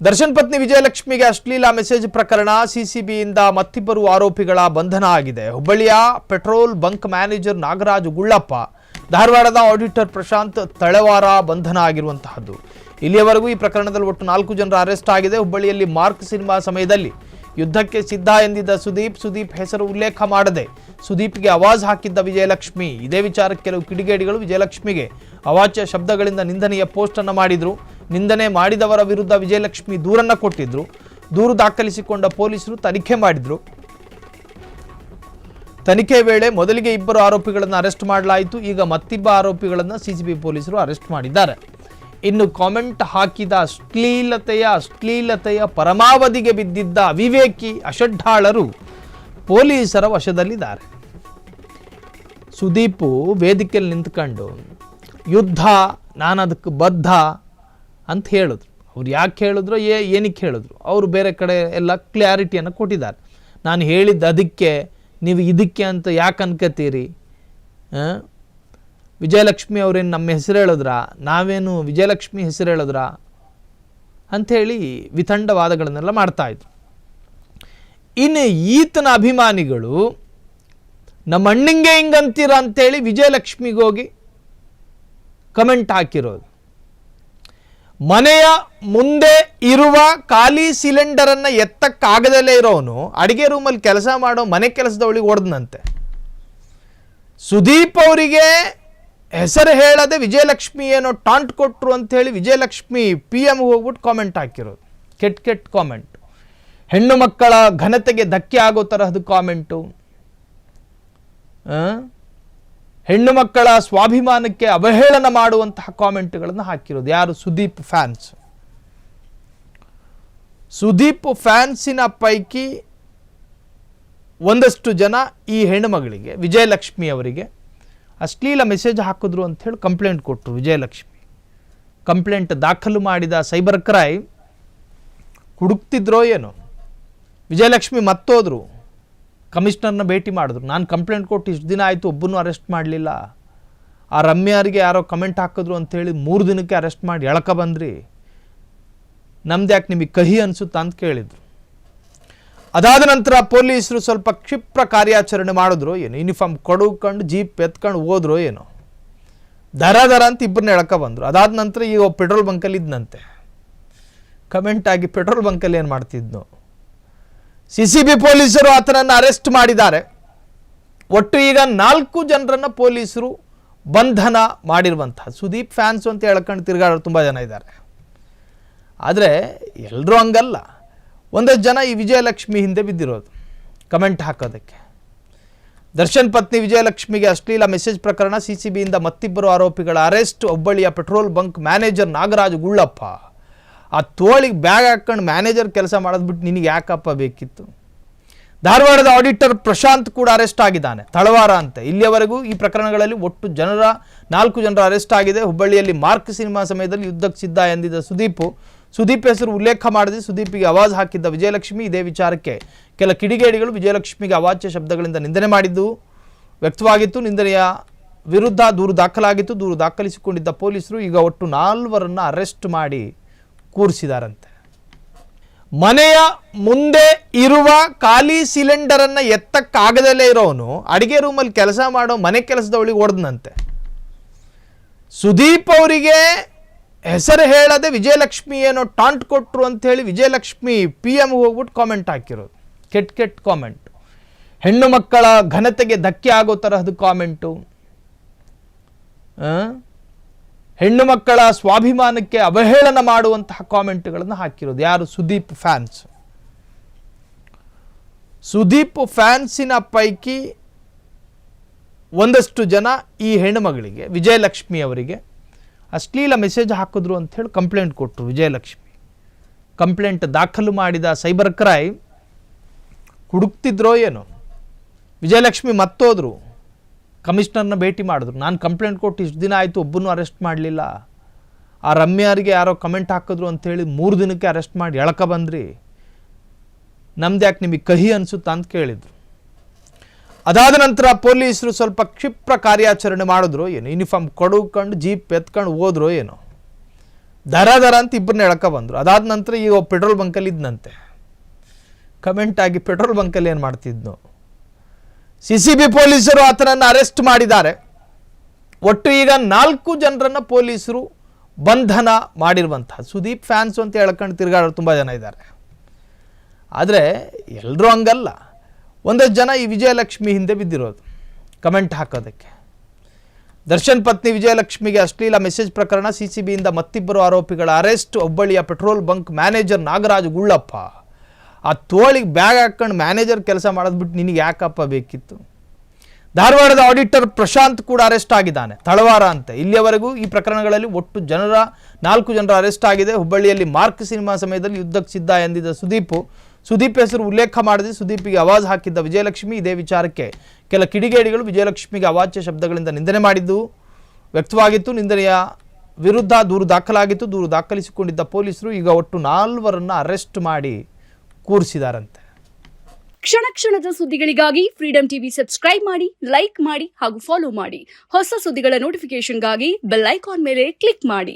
ದರ್ಶನ್ ಪತ್ನಿ ವಿಜಯಲಕ್ಷ್ಮಿಗೆ ಅಶ್ಲೀಲ ಮೆಸೇಜ್ ಪ್ರಕರಣ ಸಿಸಿಬಿಯಿಂದ ಮತ್ತಿಬ್ಬರು ಆರೋಪಿಗಳ ಬಂಧನ ಆಗಿದೆ. ಹುಬ್ಬಳ್ಳಿಯ ಪೆಟ್ರೋಲ್ ಬಂಕ್ ಮ್ಯಾನೇಜರ್ ನಾಗರಾಜ್ ಗುಳ್ಳಪ್ಪ, ಧಾರವಾಡದ ಆಡಿಟರ್ ಪ್ರಶಾಂತ್ ತಳವಾರ ಬಂಧನ ಆಗಿರುವಂತಹದ್ದು. ಇಲ್ಲಿಯವರೆಗೂ ಈ ಪ್ರಕರಣದಲ್ಲಿ ಒಟ್ಟು 4 ಜನರ ಅರೆಸ್ಟ್ ಆಗಿದೆ. ಹುಬ್ಬಳ್ಳಿಯಲ್ಲಿ ಮಾರ್ಕ್ ಸಿನಿಮಾ ಸಮಯದಲ್ಲಿ ಯುದ್ಧಕ್ಕೆ ಸಿದ್ಧ ಎಂದಿದ್ದ ಸುದೀಪ್ ಹೆಸರು ಉಲ್ಲೇಖ ಮಾಡದೆ ಸುದೀಪ್ಗೆ ಆವಾಜ್ ಹಾಕಿದ್ದ ವಿಜಯಲಕ್ಷ್ಮಿ. ಇದೇ ವಿಚಾರಕ್ಕೆ ಕೆಲವು ಕಿಡಿಗೇಡಿಗಳು ವಿಜಯಲಕ್ಷ್ಮಿಗೆ ಅವಾಚ್ಯ ಶಬ್ದಗಳಿಂದ ನಿಂದನೆಯ ಪೋಸ್ಟ್ ಅನ್ನು ಮಾಡಿದ್ರು. ನಿಂದನೆ ಮಾಡಿದವರ ವಿರುದ್ಧ ವಿಜಯಲಕ್ಷ್ಮಿ ದೂರನ್ನು ಕೊಟ್ಟಿದ್ರು. ದೂರು ದಾಖಲಿಸಿಕೊಂಡ ಪೊಲೀಸರು ತನಿಖೆ ಮಾಡಿದ್ರು. ತನಿಖೆ ವೇಳೆ ಮೊದಲಿಗೆ 2 ಆರೋಪಿಗಳನ್ನು ಅರೆಸ್ಟ್ ಮಾಡಲಾಯಿತು. ಈಗ ಮತ್ತಿಬ್ಬ ಆರೋಪಿಗಳನ್ನು ಸಿಸಿಬಿ ಪೊಲೀಸರು ಅರೆಸ್ಟ್ ಮಾಡಿದ್ದಾರೆ. ಇನ್ನು ಕಾಮೆಂಟ್ ಹಾಕಿದ ಅಶ್ಲೀಲತೆಯ ಪರಮಾವಧಿಗೆ ಬಿದ್ದಿದ್ದ ಅವಿವೇಕಿ ಅಷಡ್ಢಾಳರು ಪೊಲೀಸರ ವಶದಲ್ಲಿದ್ದಾರೆ. ಸುದೀಪ್ ವೇದಿಕೆಯಲ್ಲಿ ನಿಂತ್ಕೊಂಡು ಯುದ್ಧ ನಾನು ಅದಕ್ಕೆ ಬದ್ಧ ಅಂತ ಹೇಳಿದ್ರು. ಅವ್ರು ಯಾಕೆ ಹೇಳಿದ್ರು, ಏನಕ್ಕೆ ಹೇಳಿದ್ರು, ಅವರು ಬೇರೆ ಕಡೆ ಎಲ್ಲ ಕ್ಲಾರಿಟಿಯನ್ನು ಕೊಟ್ಟಿದ್ದಾರೆ. ನಾನು ಹೇಳಿದ್ದು ಅದಕ್ಕೆ, ನೀವು ಇದಕ್ಕೆ ಅಂತ ಯಾಕೆ ಅನ್ಕೋತೀರಿ? ವಿಜಯಲಕ್ಷ್ಮಿ ಅವರೇನು ನಮ್ಮ ಹೆಸರು ಹೇಳಿದ್ರಾ, ನಾವೇನು ವಿಜಯಲಕ್ಷ್ಮಿ ಹೆಸರು ಹೇಳಿದ್ರಾ ಅಂಥೇಳಿ ವಿತಂಡವಾದಗಳನ್ನೆಲ್ಲ ಮಾಡ್ತಾಯಿದ್ರು. ಇನ್ನು ಈತನ ಅಭಿಮಾನಿಗಳು ನಮ್ಮ ಅಣ್ಣಂಗೆ ಹಿಂಗಂತೀರ ಅಂಥೇಳಿ ವಿಜಯಲಕ್ಷ್ಮಿಗೋಗಿ ಕಮೆಂಟ್ ಹಾಕಿರೋದು. ಮನೆಯ ಮುಂದೆ ಇರುವ ಖಾಲಿ ಸಿಲಿಂಡರನ್ನು ಎತ್ತಕ್ಕಾಗದಲ್ಲೇ ಇರೋನು ಅಡುಗೆ ರೂಮಲ್ಲಿ ಕೆಲಸ ಮಾಡೋ ಮನೆ ಕೆಲಸದವಳಿಗೆ ಹೊಡೆದನಂತೆ. ಸುದೀಪ್ ಅವರಿಗೆ ಹೆಸರು ಹೇಳದೆ ವಿಜಯಲಕ್ಷ್ಮಿ ಏನೋ ಟಾಂಟ್ ಕೊಟ್ಟರು ಅಂಥೇಳಿ ವಿಜಯಲಕ್ಷ್ಮಿ PM ಹೋಗ್ಬಿಟ್ಟು ಕಾಮೆಂಟ್ ಹಾಕಿರೋದು. ಕೆಟ್ಟ ಕಾಮೆಂಟು, ಹೆಣ್ಣು ಮಕ್ಕಳ ಘನತೆಗೆ ಧಕ್ಕೆ ಆಗೋ ತರಹದ ಕಾಮೆಂಟು, ಹೆಣ್ಣು ಮಕ್ಕಳ ಸ್ವಾಭಿಮಾನಕ್ಕೆ ಅವಹೇಳನ ಮಾಡುವಂತಹ ಕಾಮೆಂಟ್ಗಳನ್ನು ಹಾಕಿರೋದು. ಯಾರು? ಸುದೀಪ್ ಫ್ಯಾನ್ಸ್. ಸುದೀಪ್ ಫ್ಯಾನ್ಸಿನ ಪೈಕಿ ಒಂದಷ್ಟು ಜನ ಈ ಹೆಣ್ಣುಮಗಳಿಗೆ ವಿಜಯಲಕ್ಷ್ಮಿ ಅವರಿಗೆ ಅಶ್ಲೀಲ ಮೆಸೇಜ್ ಹಾಕಿದ್ರು ಅಂಥೇಳಿ ಕಂಪ್ಲೇಂಟ್ ಕೊಟ್ಟರು. ವಿಜಯಲಕ್ಷ್ಮಿ ಕಂಪ್ಲೇಂಟ್ ದಾಖಲು ಮಾಡಿದ ಸೈಬರ್ ಕ್ರೈಮ್ ಹುಡುಕ್ತಿದ್ರೋ ಏನೋ. ವಿಜಯಲಕ್ಷ್ಮಿ ಮತ್ತೋದ್ರು, ಕಮಿಷನರ್ನ ಭೇಟಿ ಮಾಡಿದ್ರು. ನಾನು ಕಂಪ್ಲೇಂಟ್ ಕೊಟ್ಟು ಇಷ್ಟು ದಿನ ಆಯಿತು, ಒಬ್ಬನೂ ಅರೆಸ್ಟ್ ಮಾಡಲಿಲ್ಲ. ಆ ರಮ್ಯಾರಿಗೆ ಯಾರೋ ಕಮೆಂಟ್ ಹಾಕಿದ್ರು ಅಂಥೇಳಿ 3 ದಿನಕ್ಕೆ ಅರೆಸ್ಟ್ ಮಾಡಿ ಎಳ್ಕ ಬಂದ್ರಿ, ನಮ್ದು ಯಾಕೆ ನಿಮಗೆ ಕಹಿ ಅನಿಸುತ್ತಾ ಅಂತ ಕೇಳಿದರು. ಅದಾದ ನಂತರ ಪೊಲೀಸರು ಸ್ವಲ್ಪ ಕ್ಷಿಪ್ರ ಕಾರ್ಯಾಚರಣೆ ಮಾಡಿದ್ರು ಏನೋ. ಯೂನಿಫಾರ್ಮ್ ಕೊಡುಕೊಂಡು ಜೀಪ್ ಎತ್ಕೊಂಡು ಹೋದ್ರು ಏನೋ. ದರ ಅಂತ ಇಬ್ಬರನ್ನ ಎಳ್ಕ ಬಂದರು. ಅದಾದ ನಂತರ ಈಗ ಪೆಟ್ರೋಲ್ ಬಂಕಲ್ಲಿ ಇದ್ದಂತೆ. ಕಮೆಂಟ್ ಆಗಿ ಪೆಟ್ರೋಲ್ ಬಂಕಲ್ಲಿ ಏನು ಮಾಡ್ತಿದ್ನೋ. ಸಿಸಿಬಿ ಪೊಲೀಸರು ಆತನನ್ನು ಅರೆಸ್ಟ್ ಮಾಡಿದ್ದಾರೆ. ಒಟ್ಟು ಈಗ 4 ಜನರನ್ನು ಪೊಲೀಸರು ಬಂಧನ ಮಾಡಿರುವಂತಹ. ಸುದೀಪ್ ಫ್ಯಾನ್ಸು ಅಂತ ಹೇಳ್ಕೊಂಡು ತಿರುಗಾಡೋರು ತುಂಬ ಜನ ಇದ್ದಾರೆ. ಆದರೆ ಎಲ್ಲರೂ ಹಂಗಲ್ಲ. ಒಂದಷ್ಟು ಜನ ಈ ವಿಜಯಲಕ್ಷ್ಮಿ ಹಿಂದೆ ಬಿದ್ದಿರೋದು ಕಮೆಂಟ್ ಹಾಕೋದಕ್ಕೆ. ದರ್ಶನ್ ಪತ್ನಿ ವಿಜಯಲಕ್ಷ್ಮಿಗೆ ಅಶ್ಲೀಲ ಮೆಸೇಜ್ ಪ್ರಕರಣ ಸಿಸಿಬಿಯಿಂದ ಮತ್ತಿಬ್ಬರು ಆರೋಪಿಗಳ ಅರೆಸ್ಟ್. ಹುಬ್ಬಳ್ಳಿಯ ಪೆಟ್ರೋಲ್ ಬಂಕ್ ಮ್ಯಾನೇಜರ್ ನಾಗರಾಜ್ ಗುಳ್ಳಪ್ಪ, ಆ ತೋಳಿಗೆ ಬ್ಯಾಗ್ ಹಾಕ್ಕೊಂಡು ಮ್ಯಾನೇಜರ್ ಕೆಲಸ ಮಾಡೋದು ಬಿಟ್ಟು ನಿನಗೆ ಯಾಕಪ್ಪ ಬೇಕಿತ್ತು? ಧಾರವಾಡದ ಆಡಿಟರ್ ಪ್ರಶಾಂತ್ ಕೂಡ ಅರೆಸ್ಟ್ ಆಗಿದ್ದಾನೆ, ತಳವಾರ ಅಂತ. ಇಲ್ಲಿಯವರೆಗೂ ಈ ಪ್ರಕರಣಗಳಲ್ಲಿ ಒಟ್ಟು 4 ಜನರ ಅರೆಸ್ಟ್ ಆಗಿದೆ. ಹುಬ್ಬಳ್ಳಿಯಲ್ಲಿ ಮಾರ್ಕ್ ಸಿನಿಮಾ ಸಮಯದಲ್ಲಿ ಯುದ್ಧಕ್ಕೆ ಸಿದ್ಧ ಎಂದಿದ್ದ ಸುದೀಪ್ ಹೆಸರು ಉಲ್ಲೇಖ ಮಾಡದೆ ಸುದೀಪಿಗೆ ಆವಾಜ್ ಹಾಕಿದ್ದ ವಿಜಯಲಕ್ಷ್ಮಿ. ಇದೇ ವಿಚಾರಕ್ಕೆ ಕೆಲ ಕಿಡಿಗೇಡಿಗಳು ವಿಜಯಲಕ್ಷ್ಮಿಗೆ ಅವಾಚ್ಯ ಶಬ್ದಗಳಿಂದ ನಿಂದನೆ ಮಾಡಿದ್ದು ವ್ಯಕ್ತವಾಗಿತ್ತು. ನಿಂದನೆಯ ವಿರುದ್ಧ ದೂರು ದಾಖಲಾಗಿತ್ತು. ದೂರು ದಾಖಲಿಸಿಕೊಂಡಿದ್ದ ಪೊಲೀಸರು ಈಗ ಒಟ್ಟು 4ರನ್ನು ಅರೆಸ್ಟ್ ಮಾಡಿ ಕೂರಿಸಿದಾರಂತೆ. ಮನೆಯ ಮುಂದೆ ಇರುವ ಖಾಲಿ ಸಿಲಿಂಡರನ್ನು ಎತ್ತಕ್ಕಾಗದಲ್ಲೇ ಇರೋನು ಅಡುಗೆ ರೂಮಲ್ಲಿ ಕೆಲಸ ಮಾಡೋ ಮನೆ ಕೆಲಸದವಳಿಗೆ ಹೊಡೆದನಂತೆ. ಸುದೀಪ್ ಅವರಿಗೆ ಹೆಸರು ಹೇಳದೆ ವಿಜಯಲಕ್ಷ್ಮಿ ಏನೋ ಟಾಂಟ್ ಕೊಟ್ಟರು ಅಂಥೇಳಿ ವಿಜಯಲಕ್ಷ್ಮಿ PM ಹೋಗ್ಬಿಟ್ಟು ಕಾಮೆಂಟ್ ಹಾಕಿರೋದು. ಕೆಟ್ಟ ಕಾಮೆಂಟು, ಹೆಣ್ಣು ಮಕ್ಕಳ ಘನತೆಗೆ ಧಕ್ಕೆ ಆಗೋ ತರಹದ ಕಾಮೆಂಟು, ಹೆಣ್ಣು ಮಕ್ಕಳ ಸ್ವಾಭಿಮಾನಕ್ಕೆ ಅವಹೇಳನ ಮಾಡುವಂತಹ ಕಾಮೆಂಟ್ಗಳನ್ನು ಹಾಕಿರೋದು. ಯಾರು? ಸುದೀಪ್ ಫ್ಯಾನ್ಸ್. ಸುದೀಪ್ ಫ್ಯಾನ್ಸಿನ ಪೈಕಿ ಒಂದಷ್ಟು ಜನ ಈ ಹೆಣ್ಣುಮಗಳಿಗೆ ವಿಜಯಲಕ್ಷ್ಮಿ ಅವರಿಗೆ ಅಶ್ಲೀಲ ಮೆಸೇಜ್ ಹಾಕಿದ್ರು ಅಂಥೇಳಿ ಕಂಪ್ಲೇಂಟ್ ಕೊಟ್ಟರು. ವಿಜಯಲಕ್ಷ್ಮಿ ಕಂಪ್ಲೇಂಟ್ ದಾಖಲು ಮಾಡಿದ ಸೈಬರ್ ಕ್ರೈಮ್ ಹುಡುಕ್ತಿದ್ರೋ ಏನೋ. ವಿಜಯಲಕ್ಷ್ಮಿ ಮತ್ತೋದ್ರು, ಕಮಿಷನರ್ನ ಭೇಟಿ ಮಾಡಿದ್ರು. ನಾನು ಕಂಪ್ಲೇಂಟ್ ಕೊಟ್ಟು ಇಷ್ಟು ದಿನ ಆಯಿತು, ಒಬ್ಬನೂ ಅರೆಸ್ಟ್ ಮಾಡಲಿಲ್ಲ. ಆ ರಮ್ಯಾರಿಗೆ ಯಾರೋ ಕಮೆಂಟ್ ಹಾಕಿದ್ರು ಅಂಥೇಳಿ 3 ದಿನಕ್ಕೆ ಅರೆಸ್ಟ್ ಮಾಡಿ ಎಳ್ಕ ಬಂದ್ರಿ, ನಮ್ದು ಯಾಕೆ ನಿಮಗೆ ಕಹಿ ಅನಿಸುತ್ತಾ ಅಂತ ಕೇಳಿದರು. ಅದಾದ ನಂತರ ಪೊಲೀಸರು ಸ್ವಲ್ಪ ಕ್ಷಿಪ್ರ ಕಾರ್ಯಾಚರಣೆ ಮಾಡಿದ್ರು ಏನೋ. ಯೂನಿಫಾರ್ಮ್ ಕೊಡುಕೊಂಡು ಜೀಪ್ ಎತ್ಕೊಂಡು ಹೋದ್ರು ಏನೋ. ದರ ಅಂತ ಇಬ್ಬರನ್ನ ಎಳ್ಕ ಬಂದರು. ಅದಾದ ನಂತರ ಈಗ ಪೆಟ್ರೋಲ್ ಬಂಕಲ್ಲಿ ಇದ್ದಂತೆ. ಕಮೆಂಟ್ ಆಗಿ ಪೆಟ್ರೋಲ್ ಬಂಕಲ್ಲಿ ಏನು ಮಾಡ್ತಿದ್ನು, CCB ಪೊಲೀಸರು ಆತನನ್ನು ಅರೆಸ್ಟ್ ಮಾಡಿದ್ದಾರೆ. ಒಟ್ಟು ಈಗ 4 ಜನರನ್ನು ಪೊಲೀಸರು ಬಂಧನ ಮಾಡಿರುವಂತಹ. ಸುದೀಪ್ ಫ್ಯಾನ್ಸ್ ಅಂತ ಹೇಳ್ಕೊಂಡು ತಿರುಗಾಡೋರು ತುಂಬ ಜನ ಇದ್ದಾರೆ. ಆದರೆ ಎಲ್ಲರೂ ಹಂಗಲ್ಲ. ಒಂದಷ್ಟು ಜನ ಈ ವಿಜಯಲಕ್ಷ್ಮಿ ಹಿಂದೆ ಬಿದ್ದಿರೋದು ಕಮೆಂಟ್ ಹಾಕೋದಕ್ಕೆ. ದರ್ಶನ್ ಪತ್ನಿ ವಿಜಯಲಕ್ಷ್ಮಿಗೆ ಅಶ್ಲೀಲ ಮೆಸೇಜ್ ಪ್ರಕರಣ, CCBಯಿಂದ ಮತ್ತಿಬ್ಬರು ಆರೋಪಿಗಳ ಅರೆಸ್ಟ್. ಹುಬ್ಬಳ್ಳಿಯ ಪೆಟ್ರೋಲ್ ಬಂಕ್ ಮ್ಯಾನೇಜರ್ ನಾಗರಾಜ್ ಗುಳ್ಳಪ್ಪ. ಆ ತೋಳಿಗೆ ಬ್ಯಾಗ್ ಹಾಕ್ಕೊಂಡು ಮ್ಯಾನೇಜರ್ ಕೆಲಸ ಮಾಡೋದು ಬಿಟ್ಟು ನಿನಗೆ ಯಾಕಪ್ಪ ಬೇಕಿತ್ತು. ಧಾರವಾಡದ ಆಡಿಟರ್ ಪ್ರಶಾಂತ್ ಕೂಡ ಅರೆಸ್ಟ್ ಆಗಿದ್ದಾನೆ, ತಳವಾರ ಅಂತೆ. ಇಲ್ಲಿಯವರೆಗೂ ಈ ಪ್ರಕರಣಗಳಲ್ಲಿ ಒಟ್ಟು 4 ಜನರ ಅರೆಸ್ಟ್ ಆಗಿದೆ. ಹುಬ್ಬಳ್ಳಿಯಲ್ಲಿ ಮಾರ್ಕ್ ಸಿನಿಮಾ ಸಮಯದಲ್ಲಿ ಯುದ್ಧಕ್ಕೆ ಸಿದ್ಧ ಎಂದಿದ್ದ ಸುದೀಪ್ ಹೆಸರು ಉಲ್ಲೇಖ ಮಾಡದೆ ಸುದೀಪಿಗೆ ಆವಾಜ್ ಹಾಕಿದ್ದ ವಿಜಯಲಕ್ಷ್ಮಿ. ಇದೇ ವಿಚಾರಕ್ಕೆ ಕೆಲ ಕಿಡಿಗೇಡಿಗಳು ವಿಜಯಲಕ್ಷ್ಮಿಗೆ ಅವಾಚ್ಯ ಶಬ್ದಗಳಿಂದ ನಿಂದನೆ ಮಾಡಿದ್ದು ವ್ಯಕ್ತವಾಗಿತ್ತು. ನಿಂದನೆಯ ವಿರುದ್ಧ ದೂರು ದಾಖಲಾಗಿತ್ತು. ದೂರು ದಾಖಲಿಸಿಕೊಂಡಿದ್ದ ಪೊಲೀಸರು ಈಗ ಒಟ್ಟು 4 ಅರೆಸ್ಟ್ ಮಾಡಿ ಕೂರಿಸಿದಾರಂತೆ. ಕ್ಷಣ ಕ್ಷಣದ ಸುದ್ದಿಗಳಿಗಾಗಿ ಫ್ರೀಡಂ ಟಿವಿ ಸಬ್ಸ್ಕ್ರೈಬ್ ಮಾಡಿ, ಲೈಕ್ ಮಾಡಿ ಹಾಗೂ ಫಾಲೋ ಮಾಡಿ. ಹೊಸ ಸುದ್ದಿಗಳ ನೋಟಿಫಿಕೇಶನ್ಗಾಗಿ ಬೆಲ್ ಐಕಾನ್ ಮೇಲೆ ಕ್ಲಿಕ್ ಮಾಡಿ.